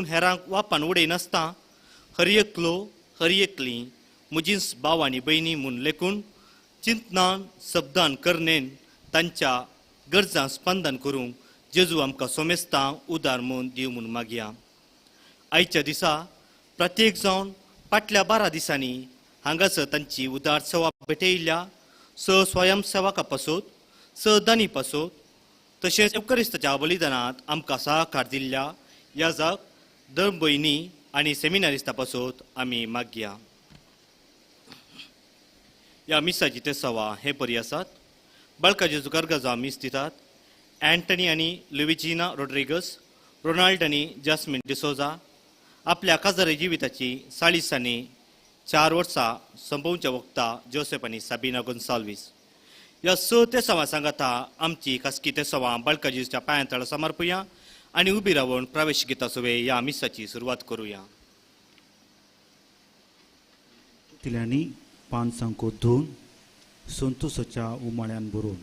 हेरांक वापान उडयनासता हरी एकलो हरी एकली मुजींस भाव आनी भयणी म्हूण लेखून चिंतनान शब्दान करनेन तांच्या गरजां स्पंदन करूंक जेजू आमकां सोमेस्तां उदार म्हूण दिव म्हूण मागया. आयच्या दिसा प्रत्येक जावन फाटल्या 12 दिसांनी हांगासर तांची उदार सेवा भेटयिल्ल्या स्वयंसेवकां पासत दानी पासत तशेंच एवकरिस्ताच्या बलिदानांत आमकां सहकार दिल्ल्या याजक धर्म भयणी आनी सेमिनारिस्तां पासत आमी मागया. ह्या मिसाची ते सवा हे परी आसात. बाळका जेजू कर्गजा मिस दितात. एंटनी आनी लुविजिना रोड्रिगस, रोनाल्ड आनी जास्मिन डिसोजा आपल्या काजारे जिविताची 40 वर्सां संपवच्या वक्ता जोसेफ आनी साबिना गोन्साल्वीस. ह्या ते सवा सांगाता आमची खासगी ते सवा बाळका जेजूच्या पांयांतळ समर्पुया आनी उबी रावन प्रवेश गिता सुवे ह्या मिसाची सुरवात करुया. तिल्यांनी 5 सांको धुवन संतोशाच्या उमाळ्यान भरून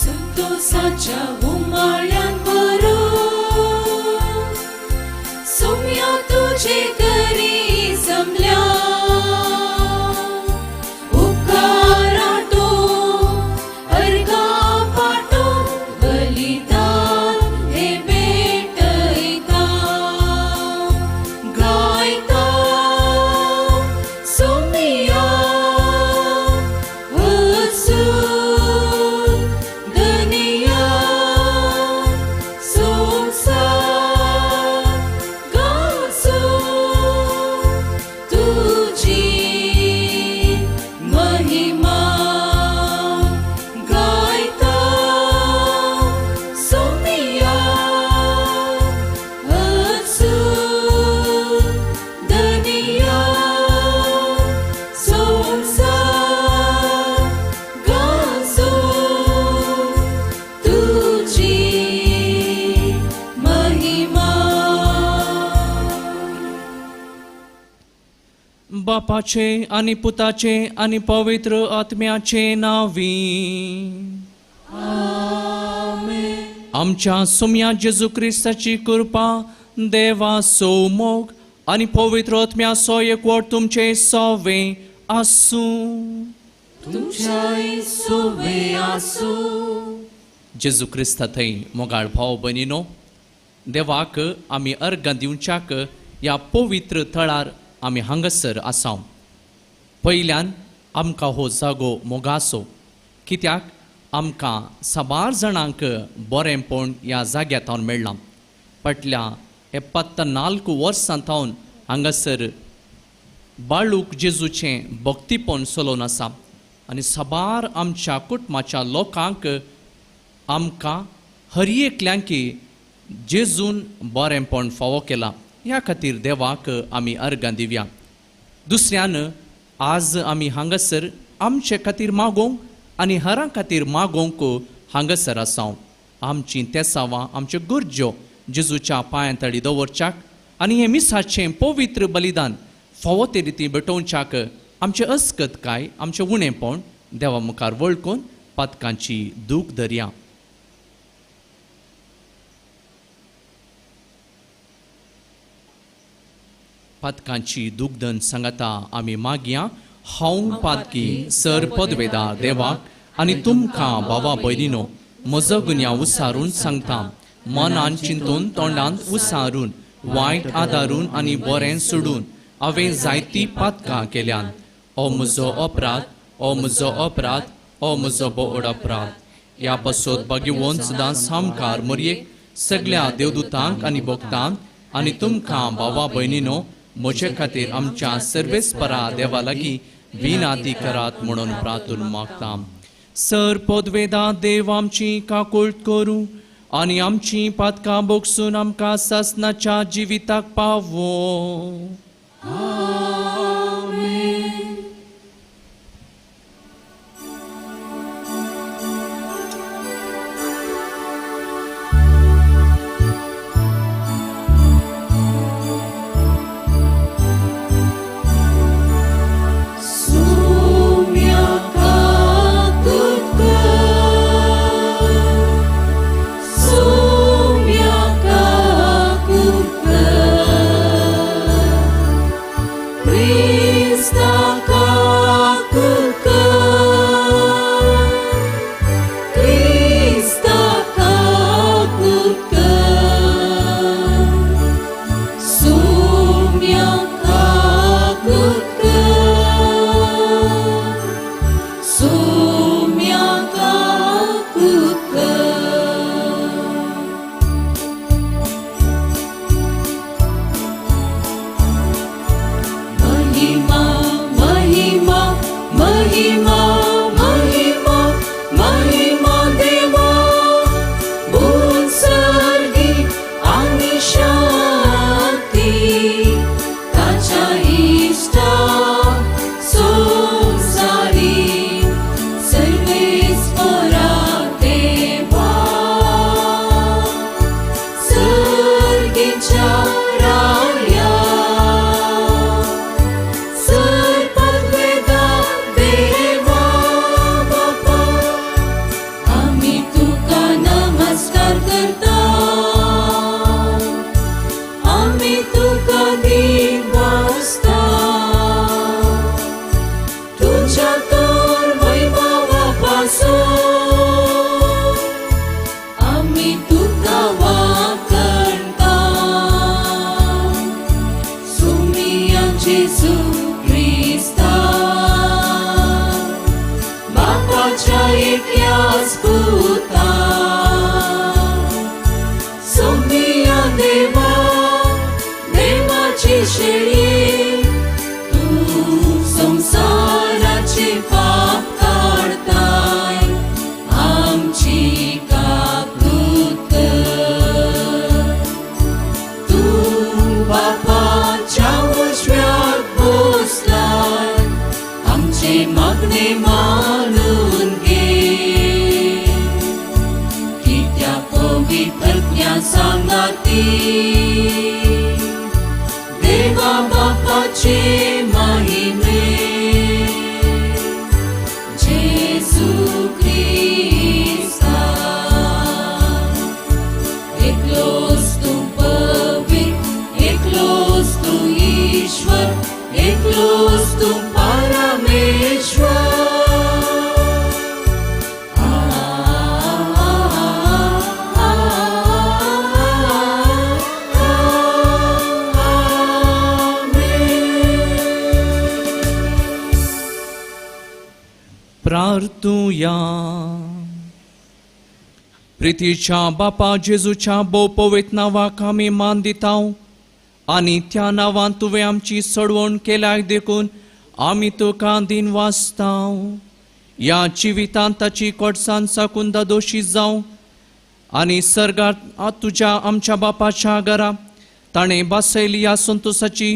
संतोषाच्या उमाळ्यान भरून सोम्या तुझे घरी जमल्या उपकाराटो अर्गा पाटो बलिदान हे भेटयता गायता सोम्या बापाचे आणि पुताचे आणि पवित्र आत्म्याचे नावी आमेन. आमच्या सोम्या जेजू ख्रिस्ताची कृपा देवा सोमोग आणि पवित्र आत्म्याचो एकवट तुमचे सवे आसू तुमच्या सोवे आसू. जेजू ख्रिस्ता थंय मोगाळ भाव बनिनो देवाक आमी अर्घ दिवच्याक ह्या पवित्र थळार आमी हांगासर आसाव. पयल्यान आमकां हो जागो मोगासो कित्याक आमकां साबार जाणांक बरेंपण ह्या जाग्यातावन मेळ्ळां. फाटल्या 74 वर्सां थावन हांगासर बाळूक जेजूचें भक्तीपण चलोवन आसा आनी साबार आमच्या कुटुंबाच्या लोकांक आमकां हर एकल्यांकी जेजून बरेंपण फावो केलां. ह्या खातीर देवाक आमी अर्घां दिवया. दुसऱ्यान आज आमी हांगासर आमचे खातीर मागोवंक आनी हेरां खातीर मागोवंक हांगासर आसाव. आमची तेसावां आमच्यो गरज्यो जेजूच्या पांयांतळी दवरच्याक आनी हे मिसाचें पवित्र बलिदान फावो ते रिती भेटोवच्याक आमचें अस्कतकाय आमचें उणेपण देवा मुखार वळखून पातकांची दूख धरया. पातकांची दुग्धन सांगता आमी मागया. हांव पातकी सर पदवेदा देवाक आनी तुमकां बाबा भयणीनो म्हजो गुन्या उसारून सांगता. मनान चिंतून तोंडांत उसारून वायट आदारून आनी बरें सोडून हांवें जायतीं पातकां केल्यान. ओ म्हजो अपराध, ओ म्हजो अपराध, ओ म्हजो बोड अपराध. ह्या पासत भाग्यवंत सदां सामकार मरयेक सगळ्या देवदूतांक आनी भक्तांक आनी तुमकां बाबा भयणीनो म्हजे खातीर आमच्या सर्वेस्परा देवा लागीं विनाती करात म्हणून प्रार्थून मागता. सर पदवेदा देव आमची काकूळट करूं आनी आमची पातकां बोगसून आमकां सासनाच्या जिविताक पावो. आमी तुका वाकणटा सोमिया जेजू क्रिस्ता बापाच्या एकल्याच पुता सोमिया देवा देवाची शेळी तू संसाराचे पाप काढताय आमची काकूत तू बापाच्या उजव्यात बसलाय आमचे मागणे मानून घे की त्या पवित्रज्ञा सांगाती देवा बापाचे महिमे जेजू ख्रिस्ता एकलोच तू पवित्र एकलोच तू ईश्वर एकलोच तू परमेश्वर प्रार्थूया. प्रितीच्या बापा जेजूच्या भोव पवित्र नावाक आमी मान दिताव आनी त्या नांवान तुवें आमची सोडवण केल्याक देखून आमी तुका दिन वाचताव. या जिवितांत ताची कोडसाण साकून दोशी जावं आनी सर्गांत तुज्या आमच्या बापाच्या घरा ताणें बसयली ह्या संतोशाची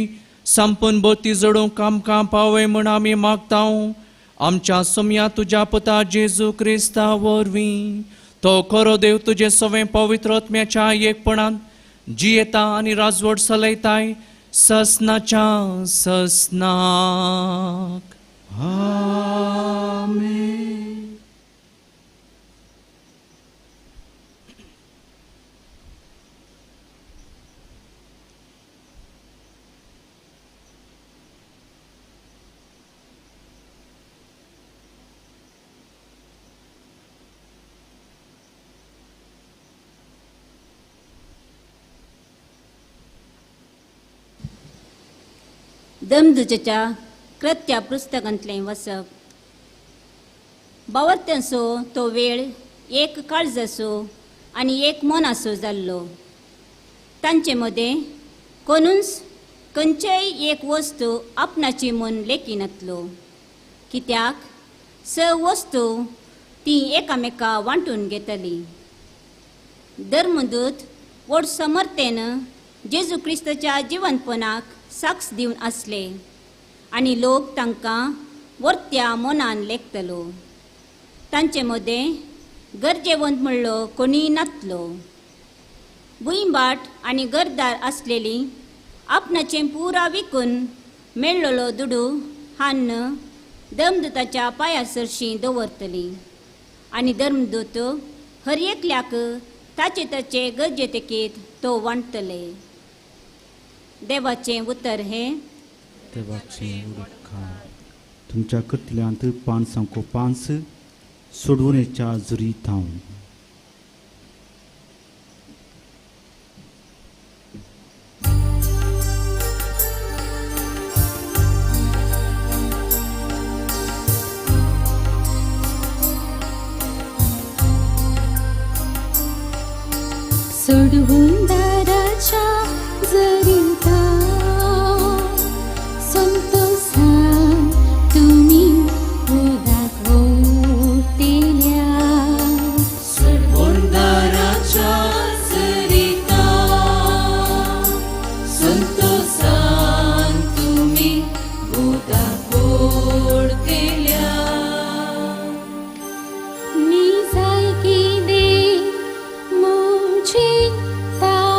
संपूर्ण भोवती जडोवंक आमकां पावय म्हूण आमी मागताव. आमच्या सोम्या तुज्या पुता जेजू क्रिस्ता वरवीं तो खरो देव तुजे सवें पवित्र आत्म्याच्या एकपणान जियेता आनी राजवट चलयताय ससनाच्या ससनाक. आमेन. दमदुजेच्या कृत्या पुस्तकांतलें वचप. बावर्त्यांचो तो वेळ एक काळजाचो आनी एक मोनाचो जाल्लो. तांचे मदें कोणूच खंयचेय एक वस्तू आपणाची मन लेखिनातलो कित्याक स वस्तू ती एकामेका वांटून घेतली. धर्मदूत व्हड समर्थेन जेजू क्रिस्ताच्या जिवंतपणाक साक्ष दिवन आसले आनी लोक तांकां वर्त्या मनान लेखतलो. तांचे मदें गरजेवंत म्हणलो कोणी नातलो. भुंयबाट आनी गरदार आसलेली आपणाचें पुरा विकून मेळ्ळलो दुडू हान्न धर्मदूताच्या पांया सरशीं दवरतली आनी धर्मदूत हर एकल्याक ताचे ताचे गरजेतेकेत तो वांटतले. देवाचें उतर हे देवाचें उदकां तुमच्या कडल्यान पानसांको पांस सोडवणेच्या जुरीत हांव. सोडवून दाराच्या जरीता संतोषान तुम्ही उदाक ओटेल्या. सोडवून दाराच्या जरीता संतोषान तुम्ही उदाक ओटेल्या. मी जायकी दे मुझे तारण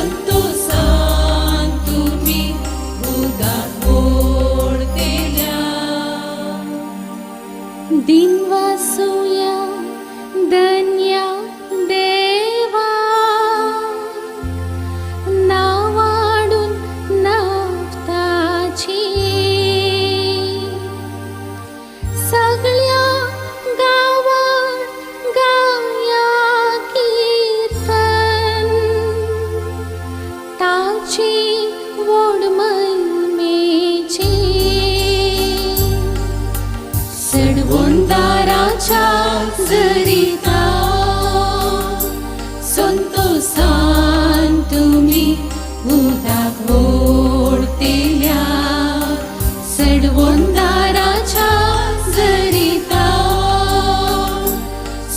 संतोषान तुम्ही उदार ओढतेल्या दिनवासूया धन्या देवा नावाडून नावताची सगळ्या गावात गाया कीर्तन ताची वड महिमेची सडवोंदाराच्या जरिता संतोषान तुम्ही उदाक ओढतेल्या सडवोंदाराच्या जरिता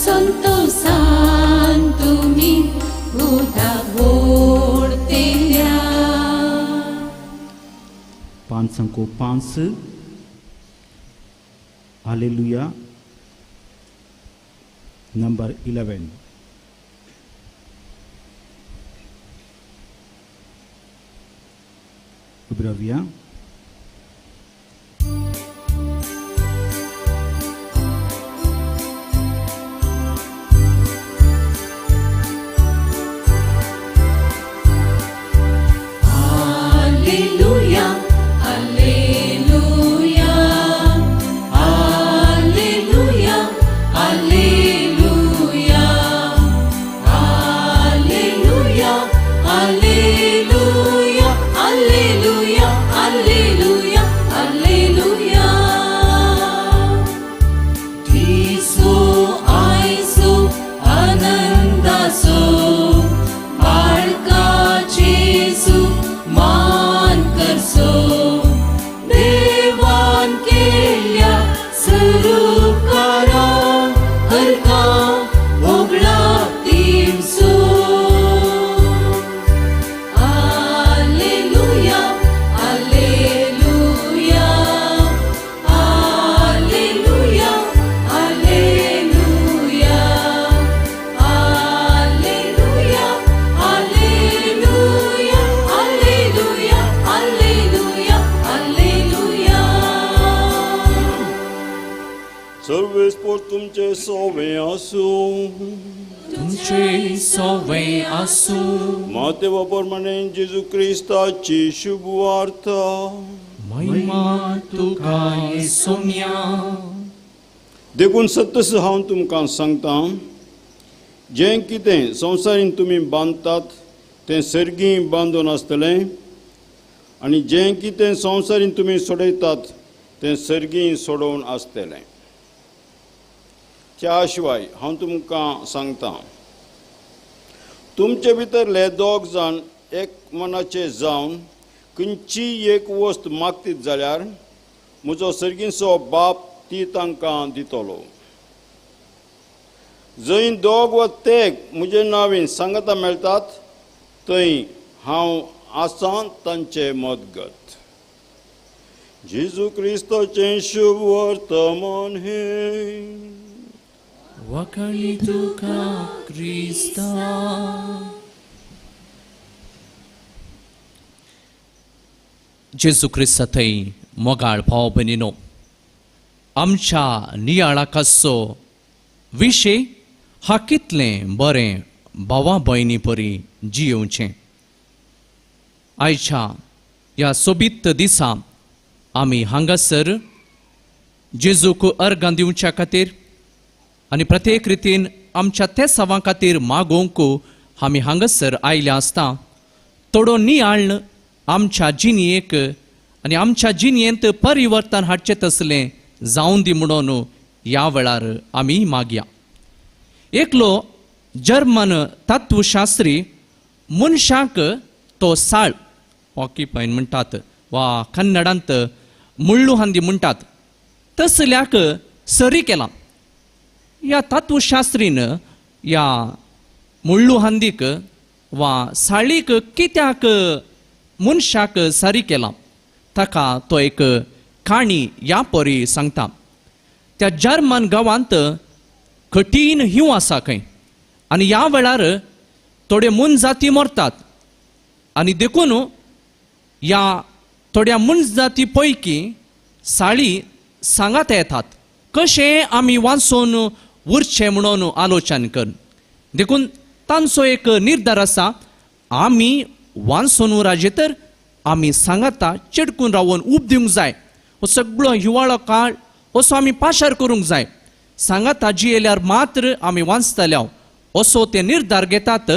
संतोषान तुम्ही उदाक ओढतेल्या 505 hallelujah number 11 उब्रविया Alleluia, alleluia, alleluia, alleluia, alleluia, alleluia, alleluia, alleluia, alleluia. Diso, aiso, आनंदासो बाळकाचेसु मान करसो देवान केल्या स्वरूपकारा हरका भोगला दिवसो Alleluia, alleluia, alleluia, alleluia, alleluia, alleluia, alleluia, alleluia, alleluia. Sarves पोट तुमचे सोवे असो तुमचे सोवे असू माते वापरमाने जेजू क्रिस्ताची शुभ वार्ता महिमा तुका येसुम्या देखून सत्तस हांव तुमकां सांगता जें कितें संवसारीन तुमी बांदतात तें सर्गी बांदून आसतलें आनी जें कितें संवसारीन तुमी सोडयतात तें सर्गी सोडोवन आसतलें त्या शिवाय हांव तुमकां सांगता तुमचे भितरले दोग जाण एक मनाचे जावन खंयची एक वस्त मागतीत जाल्यार म्हजो सर्गीचो बाप ती तांकां दितलो जंय दोग वा तेग म्हजे नांवें सांगता मेळटात थंय हांव आसां तांचे मदगत जेजू क्रिस्ताचें शुभ वर्तमान हे वखणी तुका क्रिस्ता जेजू क्रिस्ता थंय मोगाळ भाव भयणीनो आमच्या नियाळाकाचो विशय हा कितलें बरें भावा भयणी परी जियोवचें आयच्या ह्या सोबीत दिसा आमी हांगासर जेजूक अर्गां दिवच्या खातीर आनी प्रत्येक रितीन आमच्या ते सवां खातीर मागोवंक आमी हांगासर आयले आसता थोडो नियाळ आमच्या जिणयेक आनी आमच्या जिणयेंत परिवर्तन हाडचें तसलें जावं दी म्हणून ह्या वेळार आमी मागया एकलो जर्मन तत्वशास्त्री मनशाक तो साळ ऑक्युपायन म्हणटात वा कन्नडांत मुळ्ळू हांदी म्हणटात तसल्याक सरी केला या तत्वशास्त्रीन या मुळ्ळू हांदीक वा साळीक कित्याक मनशाक सरी केला ताका तो एक काणी ह्या परी सांगता त्या जर्मन गांवांत कठीण हिंव आसा खंय आनी ह्या वेळार थोडे मन जाती मरतात आनी देखून ह्या थोड्या मनस जाती पैकी साळी सांगात येतात कशें आमी वाचून उरचें म्हणून आलोचन कर. देखून तांचो एक निर्धार आसा, आमी वाचून उराजे तर आमी सांगाता चिडकून रावून उब दिवंक जाय. हो सगळो हिवाळो काळ असो आमी पाशार करूंक जाय. सांगाता जी येयल्यार मात्र आमी वाचतले असो ते निर्धार घेतात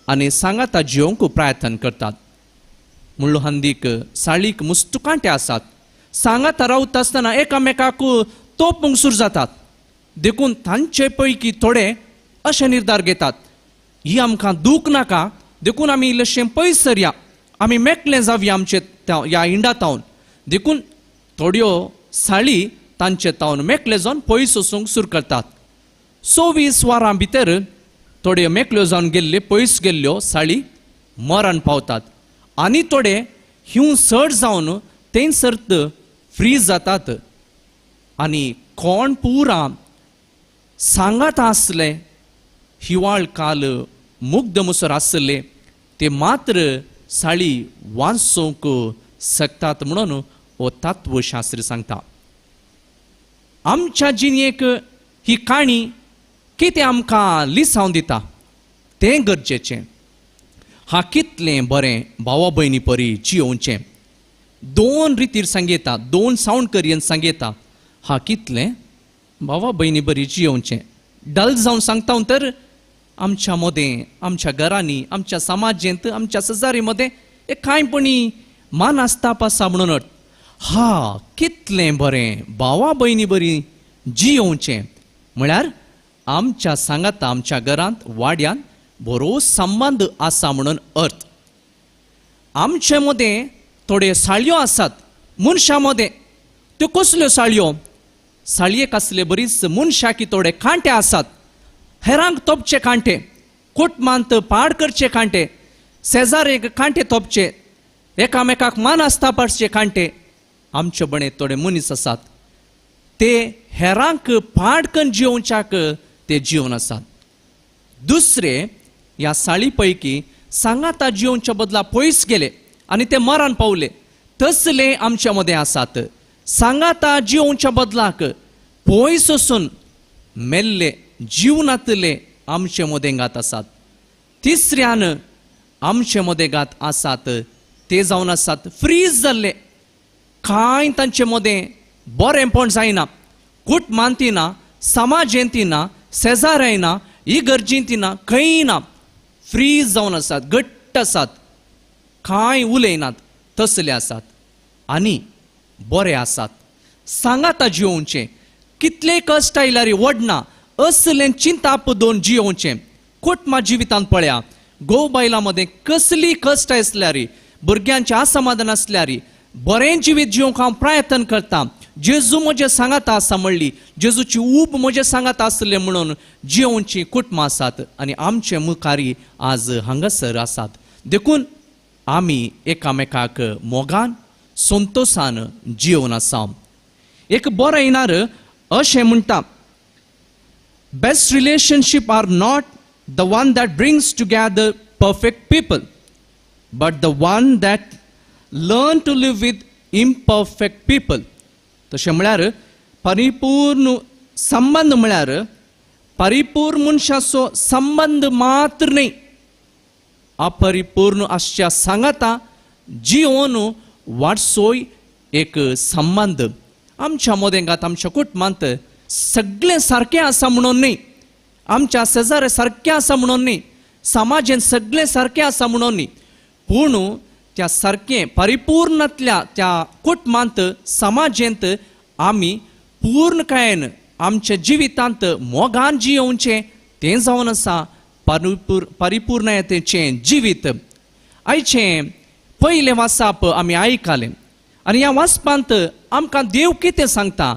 आनी सांगाता जियोंक प्रयत्न करतात. मुळ्ळो हंदीक साळीक मुस्तुकांटे आसात. सांगाता रावता आसतना एकामेकाक तोपूंक सुरू जातात. देखून तांचे पैकी थोडे अशे निर्धार घेतात, ही आमकां दूख नाका, देखून आमी इल्लेशें पयस सरया, आमी मेकळे जावया आमचे ह्या हिंडा तावन. देखून थोड्यो साळी तांचे तावन मेकळे जावन पयस वचूंक सुरू करतात. 24 वरां भितर थोड्यो मेकल्यो जावन गेल्ल्यो पयस गेल्ल्यो साळी मरण पावतात. आनी थोडे हिंव सड जावन थंयसर फ्रीज जातात. आनी कोण पुरा सांगात आसले हिवाळ काल मुग्ध मुसर आसले ते मात्र साळी वाचूंक शकतात म्हणून हो तत्वशास्त्र सांगता. आमच्या जिणेक ही काणी कितें आमकां लिसांव दिता तें गरजेचें. हा कितलें बरें भावा भयणी परी जियोवचें. 2 रितीर सांगेता, 2 सावंड करयेन सांगेता, हा कितलें भावा भयणी बरी जियोवचें. डल जावन सांगता तर आमच्या मदें, आमच्या घरांनी, आमच्या समाजेंत, आमच्या सजारी मदें एक कांयपणी मान आसताप आसा म्हणून हा कितलें बरें भावा भयणी बरी जियोवचें म्हळ्यार आमच्या सांगाता आमच्या घरांत वाड्यान बरो संबंध आसा म्हणून अर्थ. आमचे मदें थोडे साळयो आसात मनशां मदें. त्यो कसल्यो साळयो? साळयेक आसले बरीच मनशां की थोडे कांटे आसात. हेरांक तोपचे कांटे, कुटुंबांत पाड करचे कांटे, शेजारेक कांटे तोपचे, एकामेकाक मान आसतापाचे कांटे आमचे बणे थोडे मनीस आसात. ते हेरांक पाड करून जियोवच्याक ते जिवन आसात. दुसरे ह्या साळी पैकी सांगाता जियोवच्या बदला पयस गेले आनी ते मरण पावले. तसले आमच्या मदें आसात. सांगाता जियोवच्या बदलाक पयस वचून मेल्ले जिवनांतले आमचे मदें गात आसात. तिसऱ्यान आमचे मदें गात आसात ते जावन आसात फ्रीज जाल्ले. कांय तांचे मदें बरेंपण जायना, कुटुंबांती ना, समाजेंती ना, शेजाऱ्याय ना, इगर्जींती ना, खंय ना, फ्रीज जावन आसात, घट्ट आसात, कांय उलयनात, तसले आसात. आनी बरे आसात. सांगाता जियोवचें, कितले कश्ट आयल्यार वडना असलें चिंताप दोन जियोवचें. कुटुंबा जिवितांत पळया, घोव बायलां मदें कसली कश्ट आसल्यार, भुरग्यांचें असमाधान आसल्यार बरें जिवीत जियोवंक हांव प्रयत्न करतां. जेजू म्हजे सांगाता आसा म्हणली, जेजूची ऊब म्हजे सांगाता आसले म्हणून जियोवची कुटुंबां आसात आनी आमचे मुखारी आज हांगासर आसात. देखून आमी एकामेकाक मोगान संतोषान जियोवन आसा. एक बरो येणार अशें म्हणटा, best relationship are not the one that brings together perfect people but the one that learn to live with imperfect people. तशें म्हळ्यार परिपूर्ण संबंध म्हळ्यार परिपूर्ण मनशाचो संबंध मात्र न्ही, अपरिपूर्ण आसच्या सांगाता जियोन वाडसोय एक संबंध. आमच्या मोदेंगात आमच्या कुटुंबांत सगळें सारकें आसा म्हणून न्ही, आमच्या शेजाऱ्या सारकें आसा म्हणून न्ही, समाजेंत सगळें सारकें आसा म्हणून न्ही, पूण त्या सारकें परिपूर्णांतल्या त्या कुटुंबांत समाजेंत आमी पूर्णकायेन आमच्या जिवितांत मोगान जियोवचें तें जावन आसा परिपूर्णतेचें जिवीत. आयचें पयलें वाचप आमी आयकलें आनी ह्या वाचपांत आमकां देव कितें सांगता,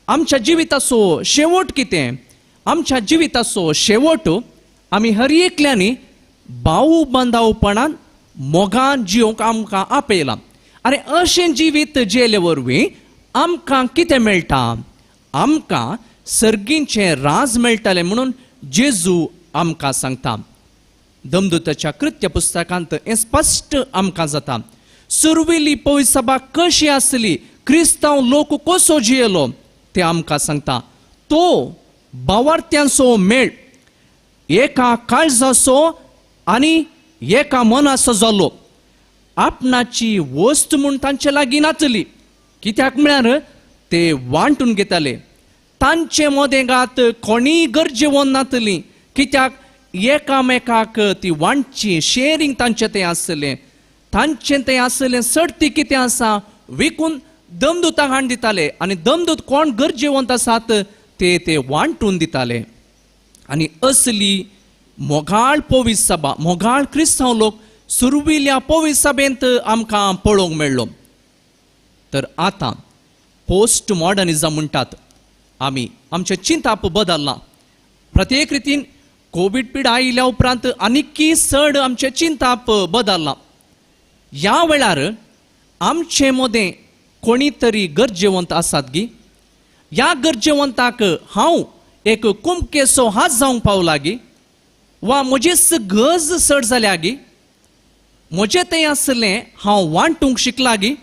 आमच्या जिविताचो शेवट कितें. आमच्या जिविताचो शेवट आमी हर एकल्यांनी भाऊ बांदावपणान मोगान जियोवंक आमकां आपयलां. आनी अशें जिवीत जियेले वरवीं आमकां कितें मेळटा, आमकां सर्गींचें राज मेळटलें म्हणून जेजू आमकां सांगता. दमदूताच्या कृत्य पुस्तकांत हें स्पश्ट आमकां जाता. सुरविल्ली पवित्र सभा कशी आसली, क्रिस्तांव लोक कसो जियेलो ते आमकां सांगता. तो भावार्थ्यांचो मेळ एका काळजाचो आनी एका मनाचो जालो. आपणाची वस्त म्हूण तांचे लागीं नातली, कित्याक म्हळ्यार ते वांटून घेताले. तांचे मदेगांत कोणीय गरजेवंत नातली, कित्याक एकामेकाक ती वांटची शेअरिंग तांचें तें आसलें. तांचें तें आसलें सर्ती कितें आसा विकून दमदूताक हाड दिताले, आनी दमदूत कोण गरजेवंत आसात ते वांटून दिताले. आनी असली मोगाळ पवित्र सभा, मोगाळ क्रिस्तांव लोक सुरविल्ल्या पवित्र सभेंत आमकां पळोवंक मेळ्ळो. तर आतां पोस्ट मॉडर्निझम म्हणटात आमी, आमचें चिंताप बदललां. प्रत्येक रितीन कोवीड पिडा आयिल्ल्या उपरांत आनिकी चड आमचें चिंताप बदललां. ह्या वेळार आमचे मदें कोणी तरी गरजेवंत आसात गी. ह्या गरजेवंताक हांव एक कुमकेचो हात जावंक पावला गी, वा म्हजीच गरज चड जाल्या गी. म्हजें तें आसलें हांव वांटूंक शिकला गी.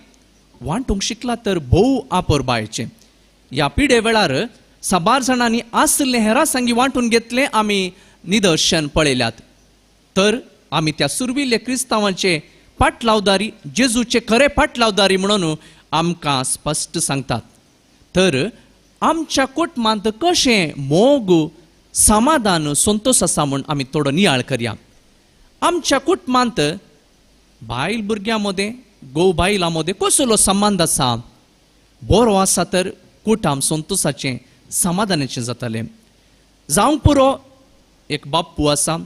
वांटूंक शिकला तर भोव आपोरबायेचें. ह्या पिडे वेळार साबार जाणांनी आसलें हेरां सांगी वांटून घेतलें आमी निदर्शन पळयल्यात. तर आमी त्या सुरविल्ल्या क्रिस्तांवांचे पाटलावदारी, जेजूचे खरे पाटलावदारी म्हणून आमकां स्पश्ट सांगतात. तर आमच्या कुटुंबांत कशें मोग, समाधान, संतोष आसा म्हूण आमी थोडो नियाळ करया. आमच्या कुटुंबांत बायल भुरग्यां मदें, घोव बायलां मदें कसलो संबंद आसा? बरो आसा तर कुटुंब संतोषाचें, समाधानाचें जातालें. जावंक पुरो एक बाप्पू आसा,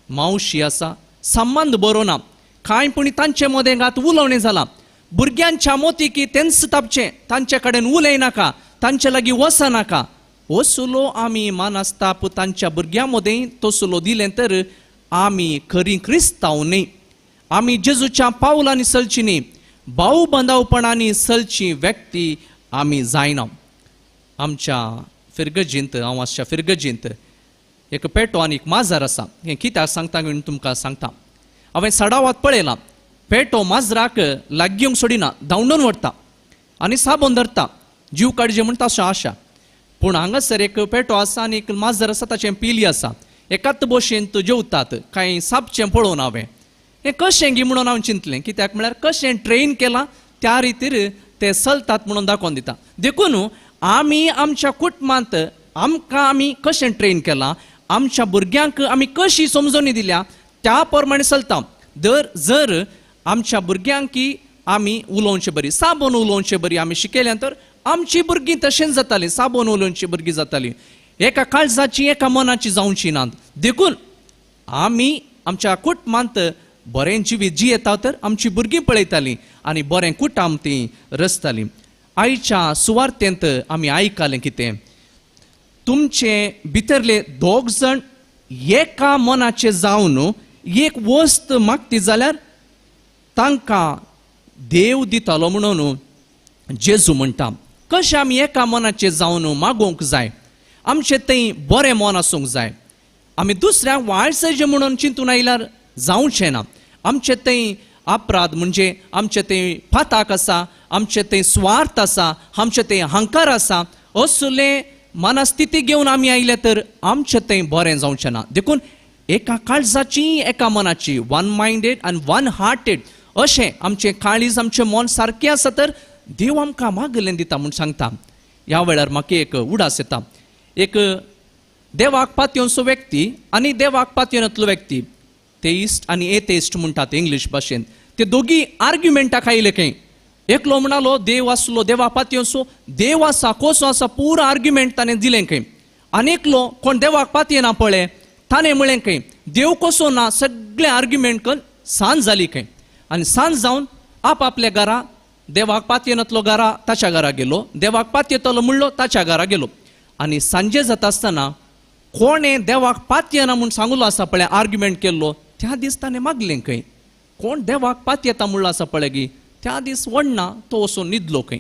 मावशी आसा, संबंद बरो ना, कांय पूण तांचे मदेगांत उलोवणें जालां. भुरग्यांच्या मोतीकी तेंच तापचें, तांचे कडेन उलय नाका, तांचे लागीं वचनाका. असलो आमी मानास्ताप तांच्या भुरग्यां मदें तसलो दिलें तर आमी खरी क्रिस्तांव न्ही. आमी जेजूच्या पावलांनी चलची न्ही, भाऊ बांदावपणांनी चलची व्यक्ती आमी जायना. आमच्या फिरगजींत, आवाजच्या फिरगजींत एक पेटो आनी एक माजर आसा. हें कित्याक सांगता म्हूण तुमकां सांगता. हांवें सडावात पळयलां, पेटो माजराक लागीं सोडिना, धांवडून व्हरता आनी साबोन धरता, जीव काडचे म्हूण ताचो आशा. पूण हांगासर एक पेटो आसा आनी एक माजर आसा, ताचें पिली आसा. एकाच भशेन जेवतात. कांय सापचें पळोवन हांवें हें कशें गी म्हणून हांव चिंतलें. कित्याक म्हळ्यार कशें ट्रेन केलां त्या रितीर ते चलतात म्हणून दाखोवन दिता. देखून आमी आमच्या कुटुंबांत आमकां आमी कशें ट्रेन केलां, आमच्या भुरग्यांक आमी कशी समजोनी दिल्या त्या प्रमाणे चलता. जर आमच्या भुरग्यांक आमी उलोवचें बरी, साबोन उलोवचें बरी आमी शिकयलें तर आमची भुरगीं तशेंच जातालीं, साबोन उलोवचीं भुरगीं जातालीं, एका काळजाची एका मनाची जावची नात. देखून आमी आमच्या कुटुंबांत बरें जिवीत जियेता तर आमची भुरगीं पळयतालीं आनी बरें कुटुंब तीं रचतालीं. आयच्या सुवार्तेंत आमी आयकलें कितें, तुमचे भितरले दोग जण एका मनाचे जावन एक वस्त मागती जाल्यार तांकां देव दितालो म्हणून जेजू म्हणटा. कशें आमी एका मनाचे जावन मागोवंक जाय, आमचें तें बरें मन आसूंक जाय. आमी दुसऱ्याक वायट सजे म्हणून चिंतून आयल्यार जावचें ना. आमचें तें अपराध म्हणजे आमचें तें फाताक आसा, आमचें तें स्वार्थ आसा, आमचें तें अहंकार आसा, असले मनस्थिती घेवन आमी आयले तर आमचें तें बरें जावचें ना. देखून एका काळजाची एका मनाची, वन मायंडेड आनी वन हार्टेड अशें आमचें काळीज, आमचें मन सारकें आसा तर देव आमकां मागलें दिता म्हूण सांगता. ह्या वेळार म्हाका एक उडास येता. एक देवाक पातयेवचो व्यक्ती आनी देवाक पातयेनातलो व्यक्ती, तेइस्ट आनी एथेइस्ट म्हणटात इंग्लीश भाशेन, ते दोगी आर्ग्युमेंटाक आयले खंय. एकलो म्हणालो देव आसलो, देवा पातयेवचो, देव आसा कसो आसा, पुरो आर्ग्युमेंट ताणें दिलें खंय. आनीकलो कोण देवाक पातयेना पळय, ताणें म्हळें खंय देव कसो ना, सगळे आर्ग्युमेंट करून सांज जाली खंय. आनी सांज जावन आपल्या घरा, देवाक पातयेनातलो घरा ताच्या घरा गेलो, देवाक पातयेतलो म्हणलो ताच्या घरा गेलो. आनी सांजे जाता आसतना कोणें देवाक पातयेना म्हूण सांगलो आसा पळय, आर्ग्युमेंट केल्लो, त्या दीस ताणें मागलें खंय. कोण देवाक पातयेता म्हणलो आसा पळय गी, त्या दीस वडना तो वचून न्हिदलो खंय.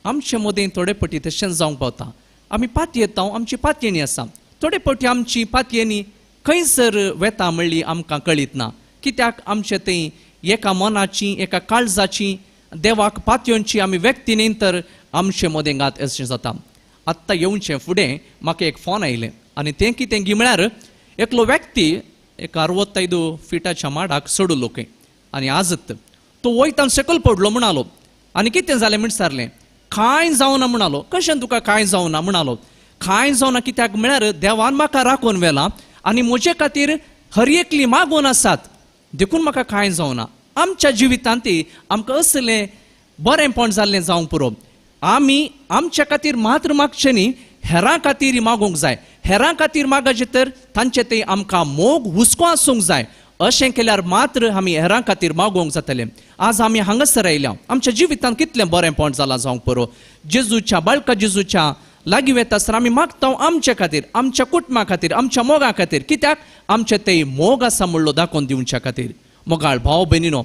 आमचे मदें थोडे पटी तशेंच जावंक पावता. आमी पातयेता, आमची पातयेणी आसा, थोडे पटी आमची पातयेणी खंयसर वेता म्हणली आमकां कळीत ना. कित्याक आमचे थंय एका मनाची एका काळजाची देवाक पातयोंची आमी व्यक्ती न्ही तर आमचे मोदेंगात अशें जाता. आत्तां येवचे फुडें म्हाका एक फोन आयलें आनी तें कितें गी म्हळ्यार एकलो व्यक्ती एक 65 फिटाच्या माडाक सडलो खंय आनी आजत तो वयतान सकयल पडलो म्हणालो. आनी कितें जालें म्हण विचारलें. कांय जावना म्हणालो. कशें तुका कांय जावना म्हणालो. कांय जावना कित्याक म्हळ्यार देवान म्हाका राखून व्हेला आनी म्हजे खातीर हर एकली मागोवन आसात देखून म्हाका कांय जावना. आमच्या जिवितांत आमकां असलें बरेंपण जाल्लें जावंक पुरो. आमी आमच्या खातीर मात्र मागचें न्ही हेरां खातीर मागोवंक जाय. हेरां खातीर मागचे तर तांचे ते आमकां मोग हुस्को आसूंक जाय. अशें केल्यार मात्र आमी हेरां खातीर मागोवंक जातलें. आज आमी हांगासर आयल्या आमच्या जिवितांत कितलें बरेंपण जालां जावंक पुरो. जेजूच्या बाळका जेजूच्या लागीं वता आसतना आमी मागता आमचे खातीर आमच्या कुटुंबा खातीर आमच्या मोगा खातीर. कित्याक आमचे ते मोग आसा म्हणलो दाखोवन दिवच्या खातीर. मोगाळ भाव भयणीनो,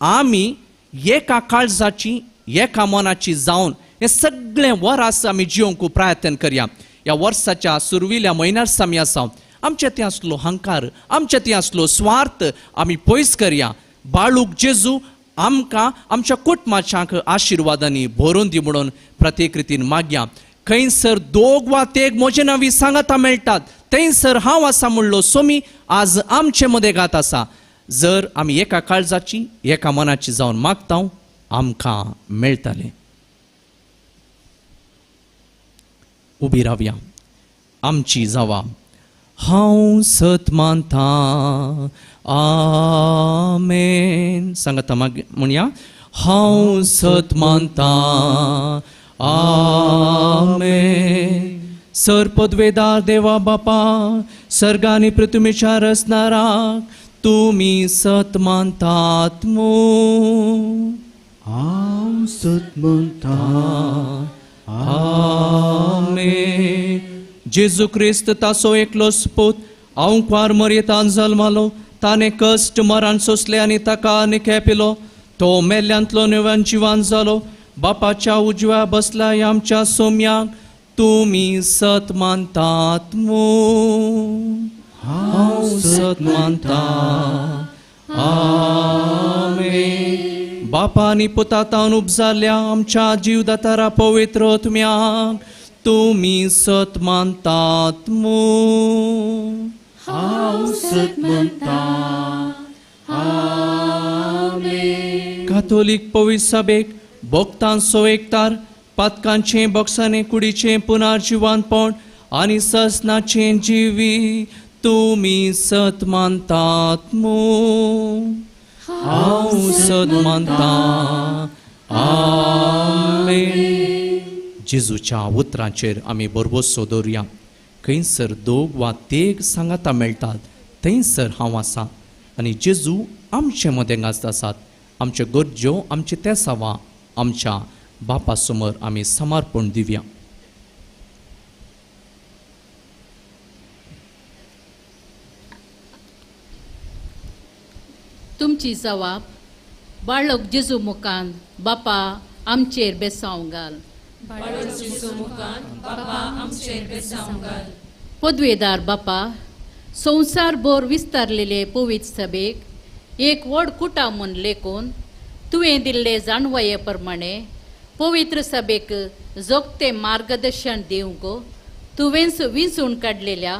आमी एका काळजाची एका मनाची जावन हे सगळें वरास आमी जिवंक प्रयत्न करया. ह्या वर्साच्या सुरविल्या म्हयन्यार आमी आसा. आमचे ते आसलो हंकार आमचे ते आसलो स्वार्थ आमी पयस करया. बाळूक जेजू आमकां आमच्या कुटुंबाच्यांक आशिर्वादांनी भरून दी म्हणून प्रत्येक रितीन मागया. खंयसर 2 वा 3 म्हजे नवी सांगाता मेळटात थंयसर हांव आसा म्हणलो सोमी आज आमचे मदेगात आसा. जर आमी एका काळजाची एका मनाची जावन मागता आमकां मेळटलें. उबी रावया. आमची जावा. हांव सत मानता आमेन. सांगाता म्हणया. हांव सत मानता आमेन. सर पदवेदार देवा बापा सर्गानी पृथ्वीच्या रचणारा तुमी सत मानतात मू. हांव सत म्हणटा आमेन. जेजू क्रिस्त तासो एकलो सपूत अवंक्वार मर्येतान जल्मालो. ताणे कश्ट मरण सोंसले आनी ताका निखेपिलो. तो मेल्यांतलो नव्यान जिवान जालो. बापाच्या उजव्या बसला आमच्या सोम्याक तुमी सत मानतात मू. हांव सत मानता आमेन. बापा आनी पुतातान उपजाल्ल्या आमच्या जीवदातारा पवित्र आत्म्याक तुमी सत मानतात मू. हांव सत म्हणटा आमेन. काथोलीक पवित्र सभेक भोगतांचो एकतार पातकांचे बक्षाने कुडीचे पुनर्जिवानपण आनी ससनाचे जिवी तुमी सत मानतात मू. हांव सत मानता आमेन. जेजूच्या उतरांचेर आमी बरवोसो दवरया. खंयसर 2 वा 3 सांगाता मेळटात थंयसर हांव आसा आनी जेजू आमचे मदेगांत आसात. आमच्यो गरज्यो आमचे तेसावां आमच्या बापा समोर आमी समर्पण दिवया. तुमची जबाब बाळक जेजू मुखान बापा आमचेर बेसांव घाल. पदवेदार बापा संवसारभर विस्तारलेले पवित्र सभेक एक व्हड कुटाव म्हूण लेखून तुवें दिल्ले जाणवये प्रमाणे पवित्र सभेक जोगते मार्गदर्शन दिवंक तुवें विंचून काडलेल्या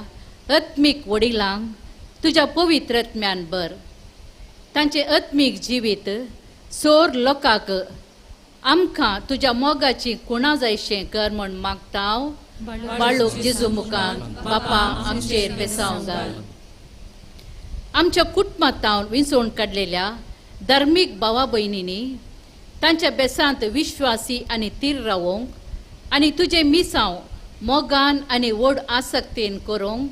आत्मीक वडिलांक तुज्या पवित्र आत्म्यान बर. तांचे आत्मीक जिवीत सोर लोकांक आमकां तुज्या मोगाची कुणा जायशें कर म्हूण मागता हांव बाळूक जेजू मुखान बापा आमचेर बेसांव घाल. आमच्या कुटुंबांत विंचून काडलेल्या धार्मीक भावा भयणींनी तांच्या बेसांत विश्वासी आनी तीर रावोंक आनी तुजे मिसांव मोगान आनी व्हड आसक्तीन करूंक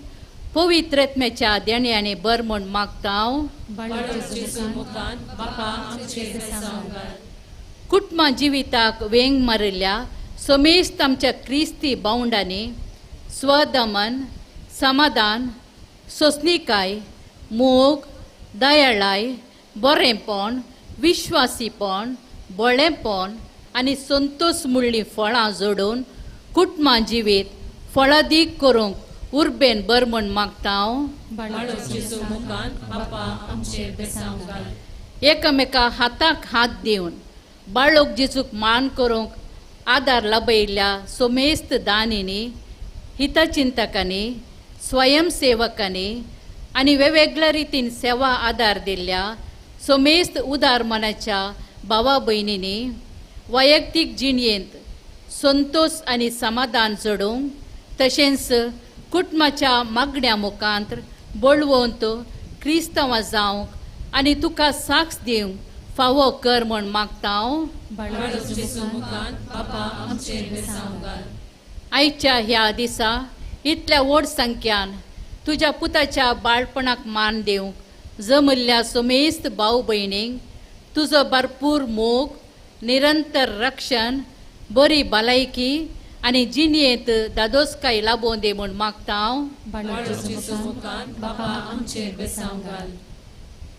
पवित्रत्म्याच्या देण्याने बर म्हूण मागता हांव कुटुंबा जिविताक वेंग मारिल्ल्या समेस्त आमच्या क्रिस्ती भावंडांनी स्वदमन समाधान सोंसणीकाय मोग दयाळाय बरेंपण विश्वासीपण बळेपण आनी संतोश मुळ्ळी फळां जोडून कुटुंबा जिवीत फळादीक करूंक उर्बेन बर म्हण मागता हांव. एकामेका हाताक हात दिवन बाळोक जेजूक मान करूंक आदार लाभयल्ल्या सोमेस्त दानींनी, हितचिंतकांनी, स्वयंसेवकांनी आनी वेगवेगळ्या रितीन सेवा आदार दिल्ल्या सोमेस्त उदार मनाच्या भावा भयणींनी वैयक्तीक जिणयेंत संतोष आनी समाधान जडोवंक, तशेंच कुटुंबाच्या मागण्या मुखांत बळवंत क्रिस्तांवां जावंक आनी तुका साक्ष दिवंक फावो कर म्हण मागता हांव. आयच्या ह्या दिसा इतल्या व्हड संख्यान तुज्या पुताच्या बाळपणाक मान दिवंक जमल्ल्या सोमेस्त भाव भयणींक तुजो भरपूर मोग, निरंतर रक्षण, बरी भलायकी आनी जिणयेंत दादोसकाय लाबोवन दी म्हूण मागता हांव.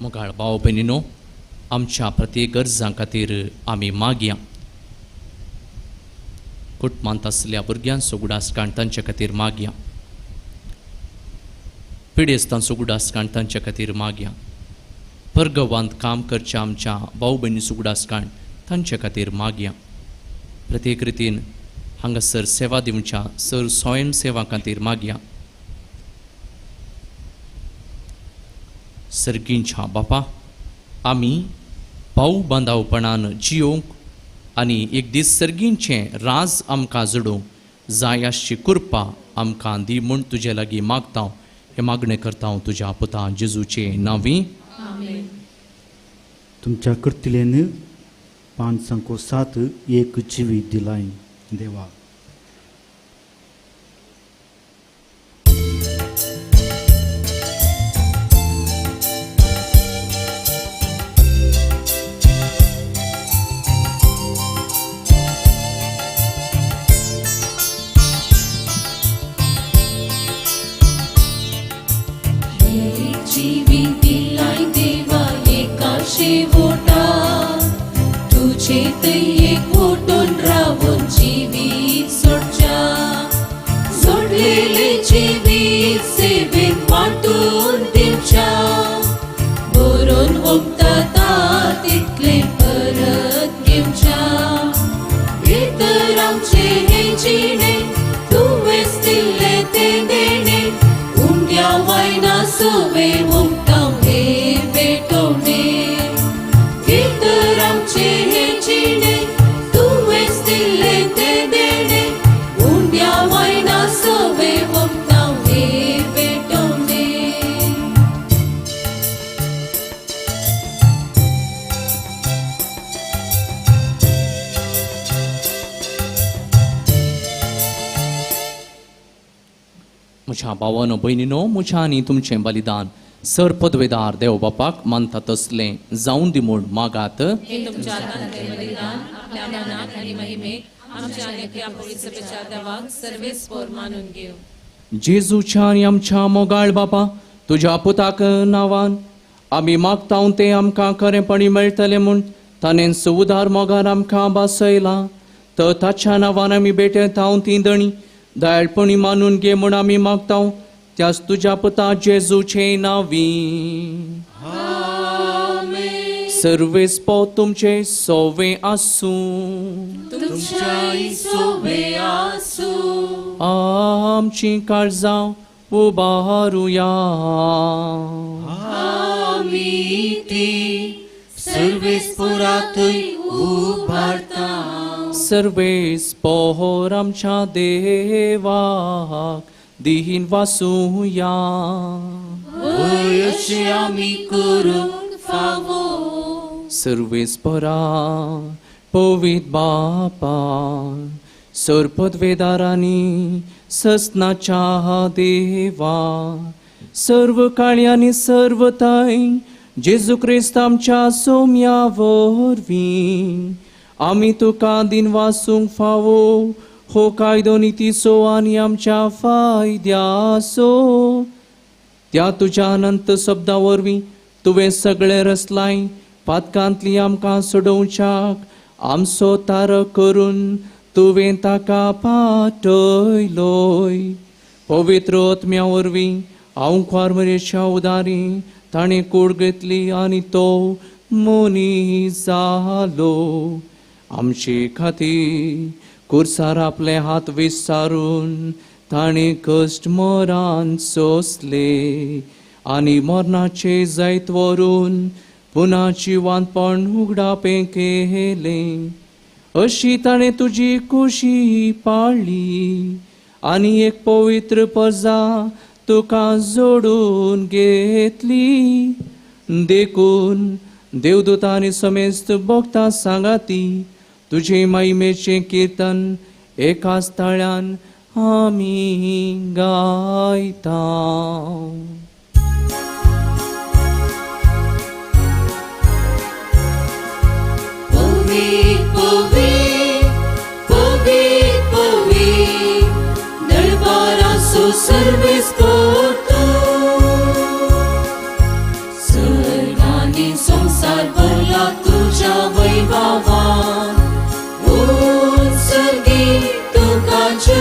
मोगाळ भाव भयणीनो, आमच्या प्रत्येक गरजां खातीर आमी मागया. कुटुंबांत आसलेल्या भुरग्यांचो उगडासकाण तांचे खातीर मागया. पिडेस्तांचो उगडासकाण तांचे खातीर मागया. परगवांत काम करच्या आमच्या भाव भयणीचो उगडासकाण तांचे खातीर मागया. प्रत्येक रितीन हांगासर सेवा दिवच्या सर स्वयंसेवा खातीर मागया. सर्गींच्या बापा, आमी भाऊ बांदावपणान जियोंक आनी एक दीस सर्गींचें राज आमकां जडोवंक जाय आसची कृपा आमकां दी म्हूण तुजे लागीं मागता. हे मागणें करता हांव तुज्या पुता जेजूचे नांवी. तुमच्या कृतीलेन 507 एक जिवीत दिलाय देवा. जीवित दिलाय देवा एका शेवटा, तुझे ते एक ओटून रावून जीवित सोडच्या. जोडलेले जीवित सेवेत वाटून दिवच्या. बरोवन ओंपता तितले परत घेवच्या. भितर आमचे हे जिणे तुवेंच दिल्ले ते देणे. उंड्या वायना सोवे ओंपताव हे भेटवणे. भितर आमचे हे जिणे तुवेंच दिल्ले ते देणे. उंड्या वायना सोवे ओंपताव हे भेटवणे. म्हज्या भावानो भयणीनो, म्हज्या आनी तुमचें बलिदान सर पदवेदार देव बापाक मानता तसलें जावन दी म्हूण मागात. जेजूच्या आनी आमच्या मोगाळ बापा, तुज्या पुताक नांवान आमी मागताव तें आमकां खरेंपणी मेळटलें म्हूण ताणें उदार मोगार आमकां बासयला. तर ताच्या नांवान आमी भेटयताव ती दणी दयाळपणी मानून घे म्हूण आमी मागताव. त्याच तुज्या पुता जेजूचे नांवी. सर्वेस्पो तुमचे सोवे आसूं. आमची काळजां उबारुया. सर्वेस्पोर आमच्या देवाक दिहीन वासूया. आमी करूंक फावो. सर्वेस्परा पवित बापा, सर पदवेदारांनी ससनाच्या देवा, सर्व काळी आनी सर्व थंय जेजू क्रिस्त आमच्या सोम्या वरवीं आमी तुका दिन वासूंक फावो. हो कायदो नितीचो आनी आमच्या फायद्याचो. त्या तुज्या अनंत शब्दा वरवीं तुवें सगळें रचलाय. पातकांतली आमकां सोडोवच्याक आमचो तारक करून तुवें ताका पाठयलोय. पवित्र आत्म्या वरवीं हांव ख्वारमरेच्या उदारी ताणें कूड घेतली आनी तो मनीस जालो. आमचे खातीर कुर्सार आपले हात विस्तारून ताणें कश्ट मरान सोंसले आनी मरणाचे जैत व्हरून पुना जिवंतपण उगडापें केलें. अशी ताणें तुजी कुशी पाळली आनी एक पवित्र प्रजा तुका जोडून घेतली. देखून देवदूतांनी समेस्त भक्तां सांगाती तुजे महिमेचें कीर्तन एकाच ताळ्यान आमी गायता. Povit, povit, povit, povit, दरबारासो Sarves करतो. सर्गांनी संसार भरला तुझ्या वैभवान. उत्सर्गी तुका जय,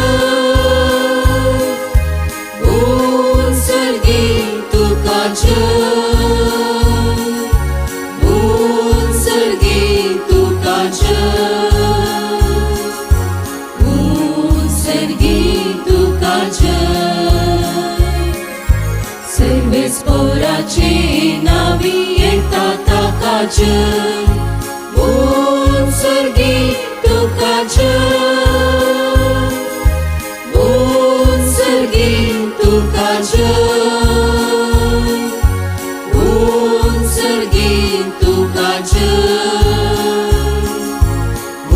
उत्सर्गी तुका जय, उत्सर्गी तुका जय, उत्सर्गी तुका जय. सर्वेस पोराचे नावी येता ताका जय. उत्सर्गी तुका जय, उत्सर्गी तुका जय, उत्सर्गी तुका जय,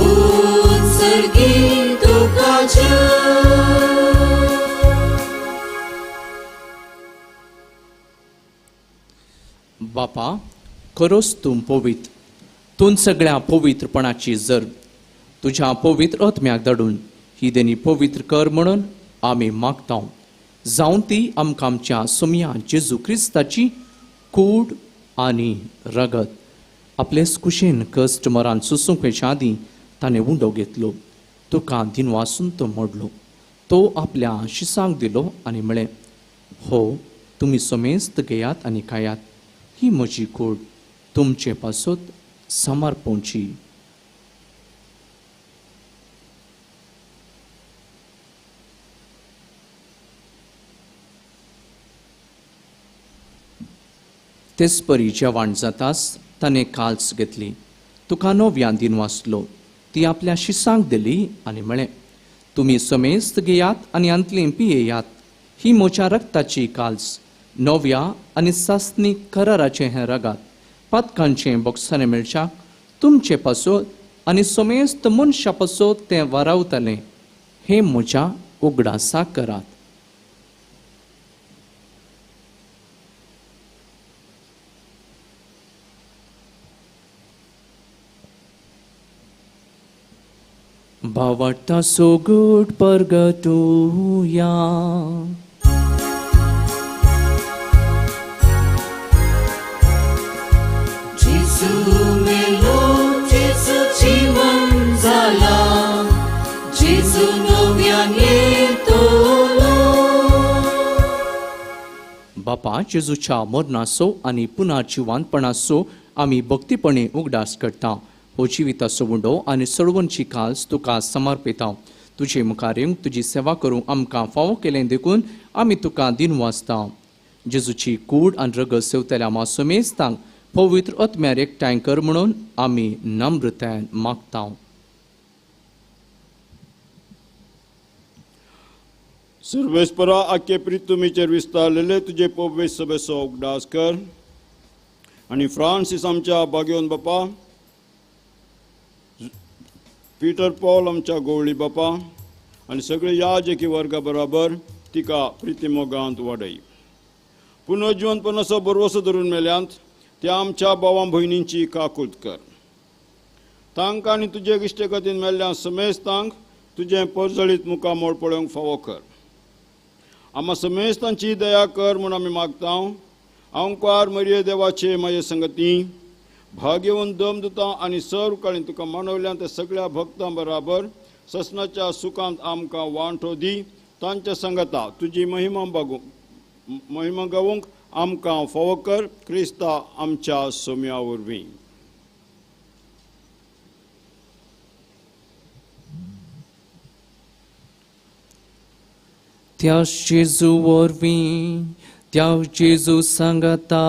उत्सर्गी तुका जय. बापा, खरोच तूं पवित्र. तूं सगळ्या पवित्रपणाची जर तुझ्या पवित्र आत्म्याक धाडून ही देणी पवित्र कर म्हणून आमी मागता. जावं ती आमकां आमच्या सोमया जेजू क्रिस्ताची कूड आनी रगत. आपलेच कुशेन कश्ट मरान सुसूंकेच्या आदीं ताणें उंडो घेतलो. तुका दिनवासून तो मोडलो. तो आपल्या शिसांक दिलो आनी म्हळें, हो तुमी समेस्त घेयात आनी खायात. ही म्हजी कूड तुमचे पासत समर्पोवची. तेच परी जेवण जाताच ताणें काल्स घेतली. तुका नव्यान दिनवासलो. ती आपल्या शिसांक दिली आनी म्हळें, तुमी समेस्त घेयात आनी अंतलें पियेयात. ही म्हज्या रक्ताची काल्स, नव्या आनी सासनी कराराचें हें रगात. पातकांचें बोक्साने मेळच्याक तुमचे पासत आनी समेस्त मनशा पासत तें वारावतलें. हें म्हज्या उगडासाक करात. भावार्था सोगूट परगटुया. जेजू मेलो, जेजू जीवन जाला, जेजू नव्यान येतलो. बापा, जेजूच्या मरणाचो आनी पुना जिवंतपणाचो आमी भक्तीपणे उगडास करता. हो जिविताचो उंडो आनी सडवणची काल्स तुका समर्पिता. तुजे मुखार येवंक तुजी सेवा करूंक आमकां फावो केलें देखून आमी तुका दिनवासता. जेजूची कूड आनी रगत सेवतल्या मासुमेस्तांक पवित्र आत्म्यार एकठांय कर म्हणून आमी नम्रतायेन मागता. सर्वेस्परा आख्खे प्रितुमीचेर विस्तारलेले तुजे पवित्र सभेचो उगडास कर. आनी फ्रांसीस आमच्या बागेवन बापा, पीटर पॉल आमच्या गवळी बापा आनी सगळे याजकी वर्गा बरोबर तिका प्रितीमोगांत वाडय. पुनर्जिवंतपणाचो बरवसो धरून मेल्यांत त्या आमच्या भावां भयणींची काकूट कर. तांकां आनी तुजे इश्टे खातीर मेल्ल्या समेस्तांक तुजें परजळीत मुखामोळ पळोवंक फावो कर. आम्हा समेस्तांची दया कर म्हूण आमी मागता. ओंकार मरिये देवाचे माये संगती, भाग्यवन दमदुतां आनी सर्व काळी तुका मानवल्यान त्या सगळ्या भक्तां बराबर ससनाच्या सुखांत आमकां वांटो दी. तांच्या संगता तुजी महिमा गावूंक आमकां फावो कर, क्रिस्ता आमच्या सोम्या वरवीं. त्या जेजू वरवीं, त्या जेजू सांगता,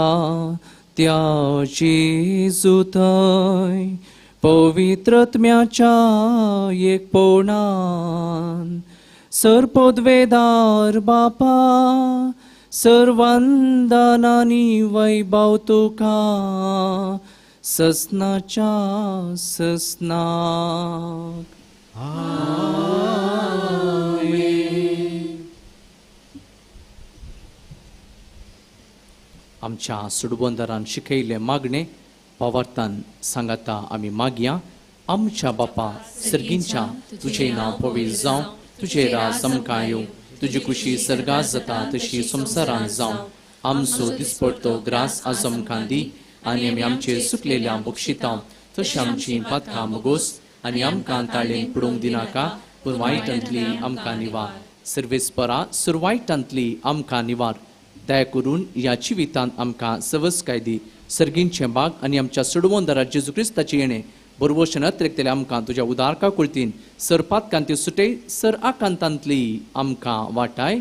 त्या जेजू थंय पवित्रत्म्याच्या एकपणान सरपदवेदार बापा, सर्वांदानानी वैभव तुका ससनाच्या ससनाक. आमच्या सुडबंदरान शिकयले मागणे पावर्तान सांगता आमी मागया. आमच्या बापा सर्गींच्या तुझे नांव पवित्र जावं, तुझे राज आमकां येवं, तुजी कुशी सर्गात जाता तशी संवसारांत जावं. आमचो दिसपडटो ग्रास आज आमकां दी, आनी आमी आमचे सुकलेल्या बक्षितां तशी आमची पातकां मुगोस, आनी आमकां ताळेन पडूंक दिनाका, पूण वायटांतली आमकां निवार. सर्वेस्परा सुरवायटांतली आमकां निवार. दया करून ह्या जिवितांत आमकां सवस्काय दी. सर्गींचे बाग आनी आमच्या सुडवंदरा जेजू क्रिस्ताचे येणे बरोवशें नत्रेकतले आमकां तुज्या उदारका कुळतीन सरपात कांती सुटय सर आकांतांतली आमकां वाटाय.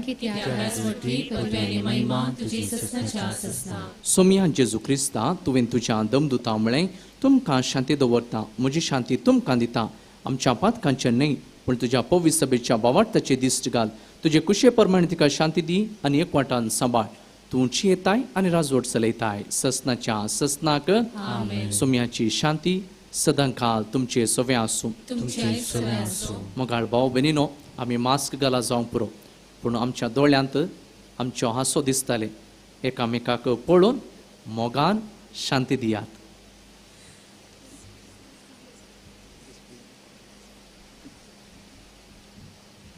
सोम्या जेजू क्रिस्ता, तुवें तुज्या दमदुतां म्हळें तुमकां शांती दवरता, म्हजी शांती तुमकां दिता. आमच्या पातकांचे न्हय पूण तुज्या पवित्र सभेच्या बावार्थाचे दिश्ट घाल. तुजे कुशे प्रमाणे तिका शांती दी आनी एकवटान सांबाळ. तूंची येताय आनी राजवट चलयताय ससनाच्या ससनाक. सोम्याची शांती सदांकाल तुमचे सवे आसूं. मोगाळ भाव भयणीनो, आमी मास्क घाला जावंक पुरो, पूण आमच्या दोळ्यांत आमच्यो हांसो दिसताले. एकामेकाक पळोवन मोगान शांती दियात.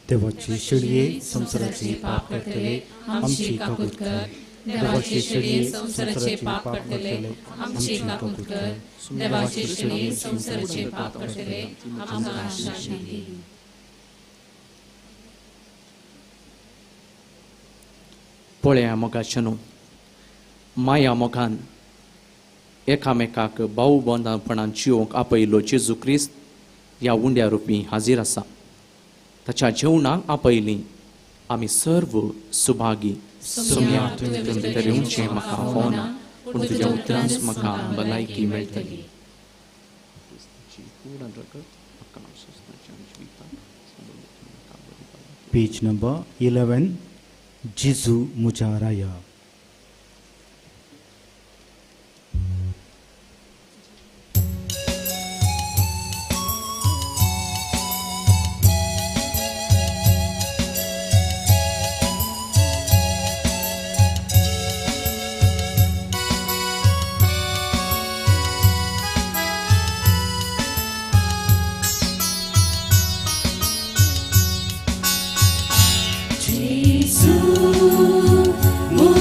देवाचे शेळये संसाराचे पाप करतले, आमची काकूट कर. देवाचे शेळये संसाराचे पाप करतले, आमची काकूट कर. देवाचे शेळये संसाराचे पाप करतले, आमकां शांती दी. पळया मोगाच्यानो, माया मोगान एकामेकाक भाऊ बंदापणान जिवंक आपयलो जेजू क्रिस्त ह्या उंड्या रुपी हाजीर आसा. ताच्या जेवणाक आपयलीं आमी सर्व सुभागी. सोम्या तुवें भितर येवचें म्हाका फावना, पूण तुज्या उतरांच म्हाका भलायकी मेळटली. पेज नंबर 11, जेजू मुझा राया. Jésus, mon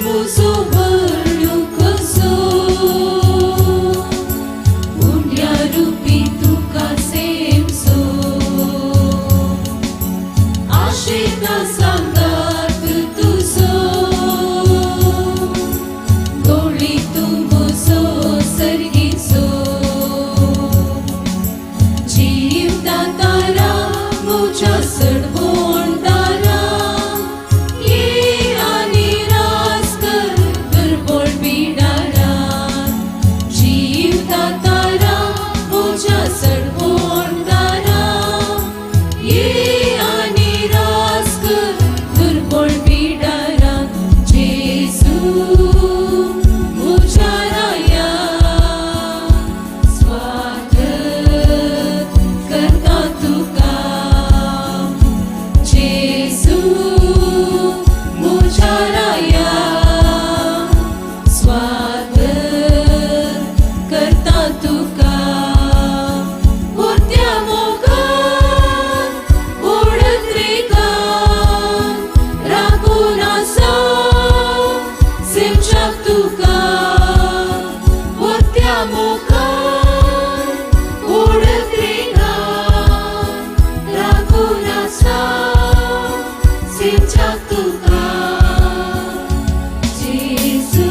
मुजो व्हडलो कसो उंड्या रुपी तुका सेमसो आशेता सांगात तुझो दोळी तू मोजो सर्गीचो जीव दातारा मोच्या सडवण दारा ये आनी रास कर दुर्बळ बिडारा जीव दातारा मोच्या सडवण दारा ये आनी रास कर दुर्बळ बिडारा जेजू मोच्या राया स्वागत करता तुका जेजू मोच्या राया स्वागत करता तुका होत्या मोगान ओळख रेगान राखून आसा सेवच्याक तुका होत्या मोगान ओळख रेगान राखून आसा सेवच्याक तुका जेजू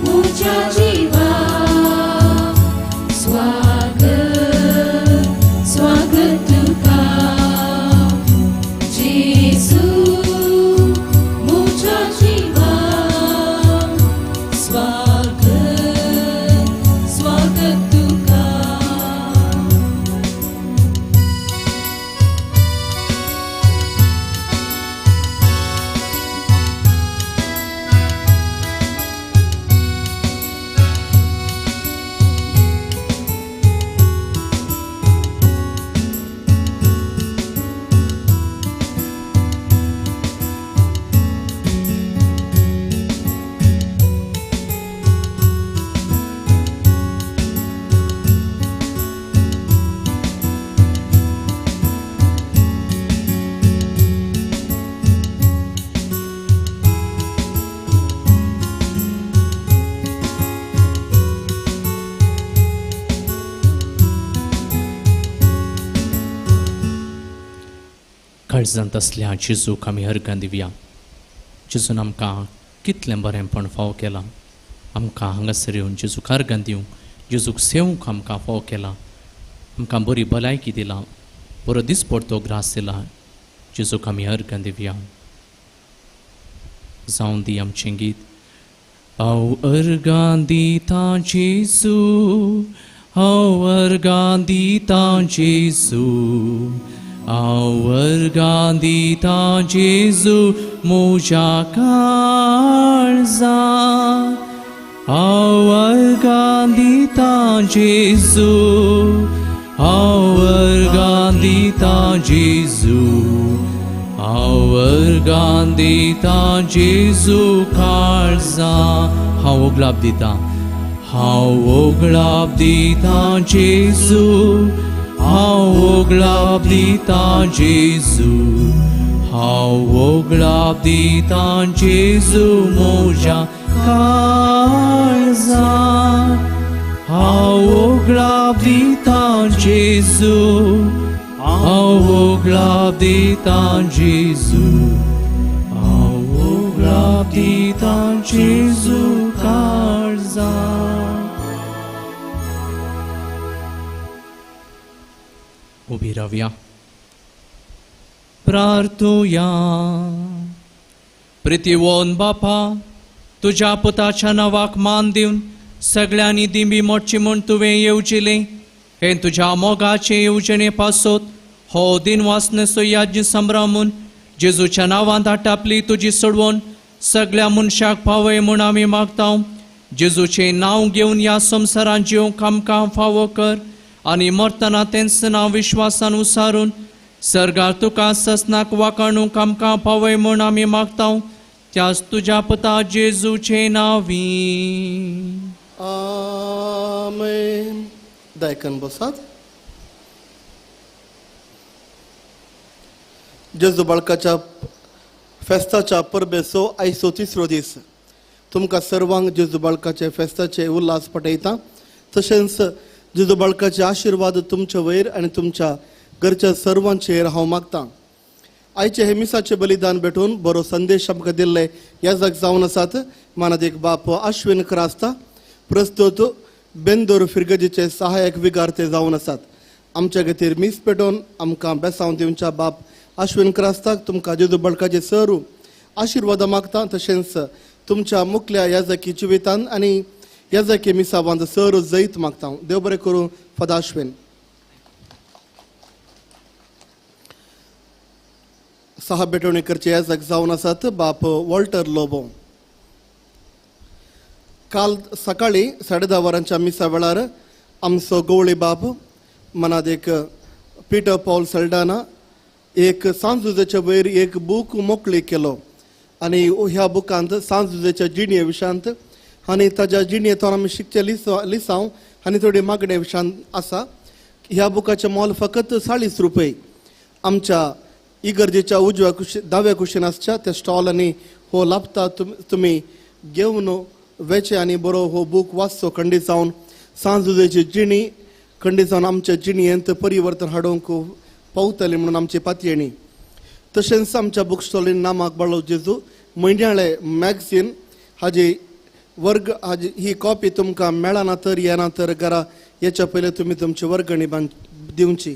मोच्या जिवा स्वागत स्वागत तुका जेजू मोच्या जिवा स्वागत स्वागत तुका काळजांत असल्या जेजूक आमी अर्गां दिवया. जेजून आमकां कितलें बरेंपण फाव केलां. आमकां हांगासर येवन जेजूक अर्गां दिवंक, जेजूक सेवूंक आमकां फाव केलां. आमकां बरी भलायकी दिला, बरो दिसपडतो ग्रास दिला. जेजूक आमी अर्गां दिवया. जावन दी आमचें गीत. हांव अर्गां दिता जेजू, हांव अर्गां दिता जेजू, हांव अर्गां दिता जेजू म्हज्या काळजा. हांव अर्गां दिता जेजू, हांव अर्गां दिता जेजू, हांव अर्गां दिता जेजू काळजा. हांव ओगलाप दिता, हांव ओगलाप दिता जेजू, हांव ओगलाप दिता जेजू, हांव ओगलाप दिता जेजू म्हज्या काळजा. हांव ओगलाप दिता जेजू, हांव ओगलाप दिता जेजू, हांव ओगलाप दिता जेजू काळजा. उभी रावया, प्रार्थुया. प्रितीवोन बापा, तुज्या पुताच्या नांवाक मान दिवन सगळ्यांनी दिंबी मोडची म्हूण तुवें येवजिलें. हे तुज्या मोगाचे येवजणे पासत हो दिन वासनेचो याज्ञ संभ्रमून जेजूच्या नांवांत आटापली तुजी सोडवून सगळ्या मनशाक फावय म्हूण आमी मागता. जेजूचें नांव घेवन ह्या संवसारांत जिवंक आमकां फावो कर आनी मरतना तेंच नांव विश्वासान उसारून सर्गार तुका ससनाक वाकणूक आमकां फावय म्हूण आमी मागता. त्याच तुज्या पुता जेजूचे नांवी. आमेन. दायकन बसात. जेजू बाळकाच्या फेस्ताच्या परबेचो आयचो तिसरो दीस. तुमकां सर्वांक जेजू बाळकाचे फेस्ताचे उल्हास पटयता. तशेंच जेजू बाळकाचे आशिर्वाद तुमच्या वयर आनी तुमच्या घरच्या सर्वांचेर हांव मागतां. आयचे हे मिसाचे बलिदान भेटून बरो संदेश आमकां दिल्ले याजक जावन आसात. मानादेक बाप अश्विन क्रास्ता, प्रस्तुत बेंदोर फिरगजीचे सहाय्यक विगार्ते जावन आसात. आमच्या खातीर मीस पेटोवन आमकां बेसांव दिवच्या बाप अश्विन क्रास्ताक तुमकां जेजू बाळकाचे सरू आशिर्वाद मागता. तशेंच तुमच्या मुखल्या याजकी जिवितान आनी याजकी मिसावांत सर जैत मागता. देव बरें करूं. फादर अश्विन. सहा बेटवणेकरचे याजक जावन आसात बाप वॉल्टर लोबो. काल सकाळी 10:30 वरांच्या मिसा वेळार आमचो गवळी बाप मनात एक पीटर पॉल सल्डाना एक सांजुजेच्या वयर एक बूक मोकळी केलो आनी ह्या बुकांत सांजुजेच्या जिणये विशयांत आनी ताज्या जिणयेंतून आमी शिकचे लिसांव आनी थोडी मागणे विशयांत आसा. ह्या बुकाचें मोल फकत 40 रुपये. आमच्या इगर्जेच्या उजव्या दाव्या कुशीन आसच्या त्या स्टॉलांनी हो लाभता. तुमी घेवन वेचे आनी बरो हो बूक वाचचो. खंडीत जावन सांजुजेची जिणी खंडीत जावन आमच्या जिणयेंत परिवर्तन हाडूंक पावतले म्हणून आमची पातयेणी. तशेंच आमच्या बूक स्टॉलीन नामाक बाळो जेजू म्हयन्याळे मॅगझीन हाजी वर्ग हाजी ही कॉपी तुमकां मेळना तर येना तर घरा येच्या पयलीं तुमी तुमची वर्गणी दिवची.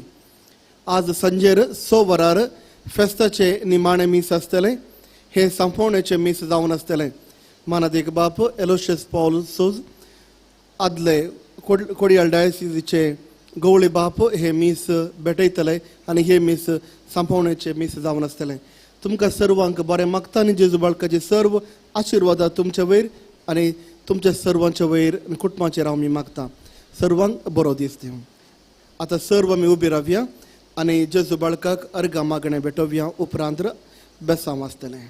आज संजेर 6 वरार फेस्ताचे निमाणे मीस आसतले. हे संपवण्याचे मीस जावन आसतले. मानादेक बाप एलोशियस पॉल सोज आदले कोडयाल डायसिसीचे गवळी बाप हे मीस भेटयतले आनी हे मीस संपवण्याचे मीस जावन आसतले. तुमकां सर्वांक बरें मागता आनी जेजू बाळकाचे सर्व आशिर्वादा तुमच्या वयर आनी तुमच्या सर्वांच्या वयर आनी कुटुंबाचेर हांव मागता. सर्वांक बरो दीस दिवं. आतां सर्व आमी उबी रावया आनी जेजू बाळकाक अर्गां मागणें भेटोवया. उपरांत बेसांव आसतलें.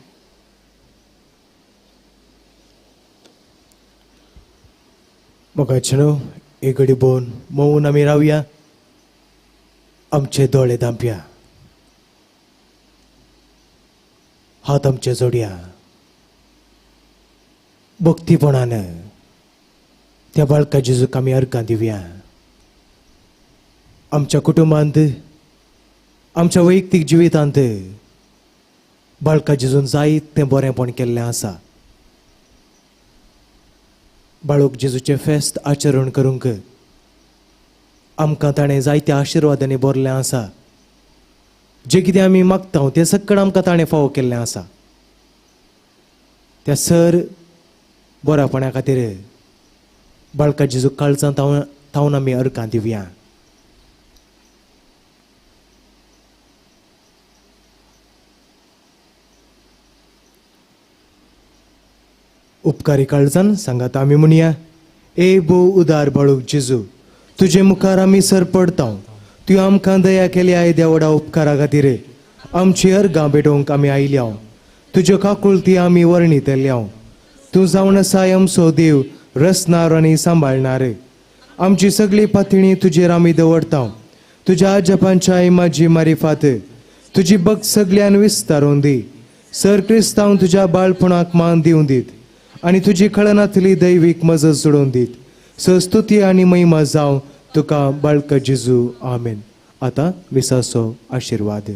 मोगाचनो एक घडी बोन मौन आमी रावया. आमचे दोळे धांपया. हात आमचे जोडया. भक्तीपणान त्या बाळका जेजूक आमी अर्गां दिवया. आमच्या कुटुंबांत आमच्या वैयक्तीक जिवितांत बाळका जेजून जायतें बरेंपण केल्लें आसा. बाळूक जेजूचें फेस्त आचरण करूंक आमकां ताणें जायत्या आशिर्वादांनी भरलें आसा. जें कितें आमी मागता तें सगळें आमकां ताणें फावो केल्लें आसा. त्या सर बऱ्यापणा खातीर बाळका जेजू काळजां तावन आमी अर्गां दिवया. उपकारी काळजान सांगात आमी म्हणया. ए बो उदार बाळूक जेजू, तुजे मुखार आमी सर पडता. तुवें आमकां दया केल्या आयद्या व्हडा उपकारा खातीर आमची अर्गां भेटोवंक आमी आयल्या. तुज्यो काकुळटी आमी वर्णितल्या. तूं जावन आसाय आमचो देव, रचणार आनी सांबाळणार. आमची सगळी पातळी तुजेर आमी दवरता. तुज्या जपांच्या इमाजी मारिफात तुजी भक्त सगळ्यान विस्तारून दी. सर क्रिस्तांव तुज्या बाळपणाक मान दिवन दीत आनी तुजी कळनातली दैवीक मजत सोडून दीत. स्तुती आनी महिमा जावं तुका बाळका जेजू. आमेन. आतां विसाचो आशिर्वाद.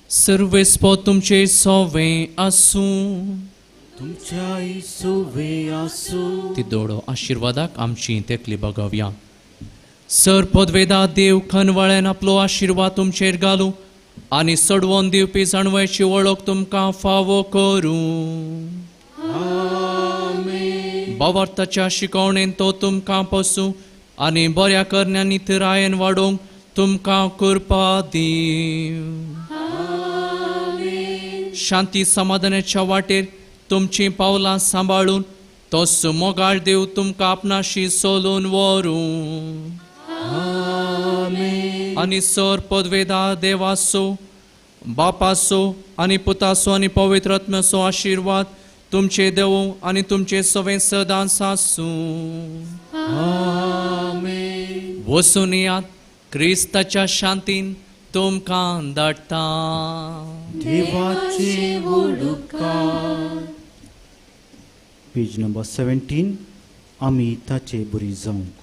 सर्वेस्पो तुमचे सोवें आसूं. तुमच्या सोवे आसूं. ती दोडो आशिर्वादाक आमची तेकली बगवया. सर पदवेदा देव खनवळेन आपलो आशिर्वाद तुमचेर घालूं आनी सडवोन दिवपी जाणवायची वळख तुमकां फावो करूं. भावार्थाच्या शिकवणेन तो तुमकां पसूं आनी बऱ्या करण्यांनी नितरायेन वाडोवंक तुमकां कृपा दीव. शांती समाधानाच्या वाटेर तुमची पावलां सांबाळून तोच मोगाळ देव तुमकां आपणाशी सोलून व्हरूं. आनी सर पदवेदा देवाचो, बापाचो आनी पुताचो आनी पवित्र आत्म्याचो आशिर्वाद तुमचे देवो आनी तुमचे सवें सदांच आसूं. वचून येयात क्रिस्ताच्या शांतीन तुमकां धाडटा. देवाचे व्हड उपकार. Page number 17. आमी ताचे बरी जावंक.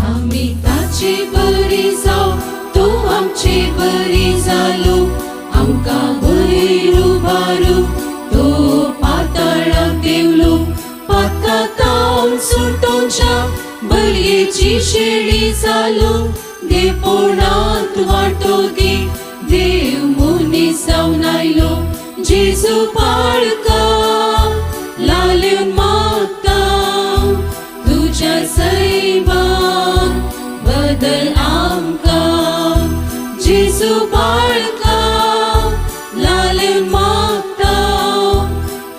आमी ताची बरी जाव, तो आमची बरी जालो. आमकां वयर उबारू, तो पाताळाक देवलो. पातकांतावन सुटोवच्या बलयेची शेळी जालो. देवपणांत वांटो घे, देव मनीस जावन आयलो. जेजू पाळका लालून मागता, तुज्या सैमान बदल आमकां. जेजू पाळका लालून मागता,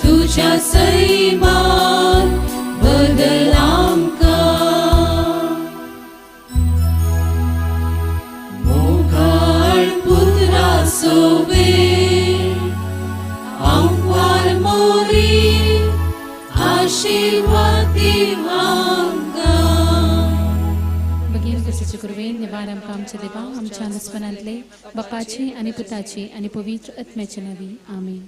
तुज्या सैमान बदल आमकां. मोगाळ पुत्रा सोबे आमकां मोरी आशीर्वाद दिवांका. बगीर कसे कुरवेन निवार आमकां आमचे देवा आमच्या नस्पनांतले बापाची आणि पुताची आणि पवित्र आत्म्याची नवी आमीन.